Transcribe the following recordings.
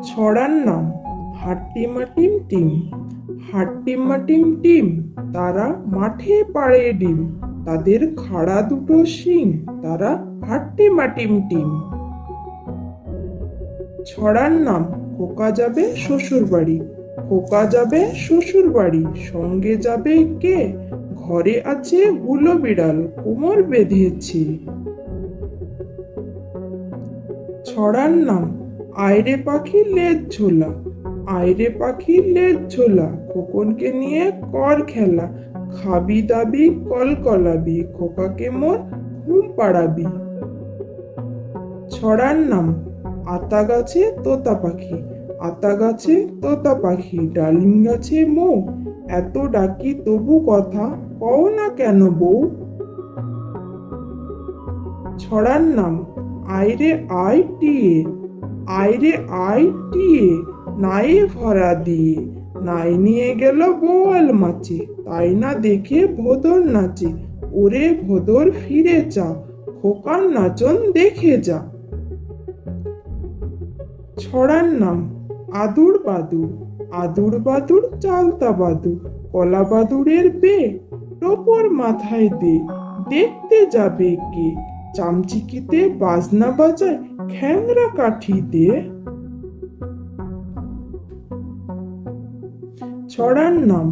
ছড়ার নাম হাট্টিমা team team. হাট্টিমা team team, তারা মাঠে পাড়ে ডিম। তাদের খাড়া দুটো শিং, তারা হাট্টিমা টিম টিম। ছড়ার নাম খোকা যাবে শ্বশুর বাড়ি। খোকা যাবে শ্বশুর বাড়ি, সঙ্গে যাবে কে? ঘরে আছে হুলো বিড়াল, কোমর বেঁধেছি। ছড়ার নাম আয়রে পাখি লেজ ঝোলা। আয়রে পাখি লেজ ঝোলা, খোকনকে নিয়ে কর খেলা। খাবি দাবি কল কলাবি, খোকাকে মোর ঘুম পাড়াবি। ছড়ার নাম আতা গাছে তোতা পাখি। আতা গাছে তোতা পাখি, ডালিম গাছে মৌ। এত ডাকি তবু কথা কও না কেন বউ? ছড়ার নাম আইরে আই টিয়ে। আইরে আই টিয়ে, নায়ে ভরা দিয়ে। নাই নিয়ে গেল বোয়াল মাছে, তাই না দেখে ভোদর নাচে। ওরে ভোদর ফিরে চা, খোকার নাচন দেখে যা। ছড়ার নাম আদুর বাদুর। আদুর বাদুর চালতা বাদুর, কলা বাদুরের বে। টোপর মাথায় দে, দেখতে যাবে কে? চামচিকিতে বাজনা বাজায়, খ্যাংরা কাঠি দে। ছড়ার নাম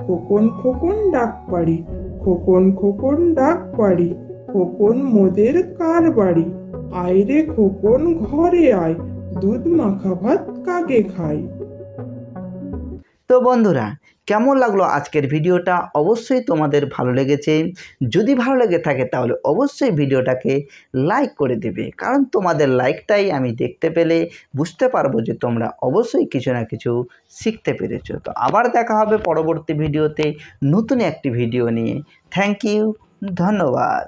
খোকন খোকন ডাক পাড়ি। খোকন খোকন ডাক পাড়ি, খোকন মোদের কার বাড়ি। আয়রে খোকন ঘরে আয়, দুধ মাখা ভাত কাকে খায়। তো বন্ধুরা, কেমন লাগলো আজকের ভিডিওটা? অবশ্যই তোমাদের ভালো লেগেছে। যদি ভালো লেগে থাকে তাহলে অবশ্যই ভিডিওটাকে লাইক করে দেবে, কারণ তোমাদের লাইকটাই আমি দেখতে পেলে বুঝতে পারবো যে তোমরা অবশ্যই কিছু না কিছু শিখতে পেরেছো। তো আবার দেখা হবে পরবর্তী ভিডিওতে নতুন একটি ভিডিও নিয়ে। থ্যাংক ইউ, ধন্যবাদ।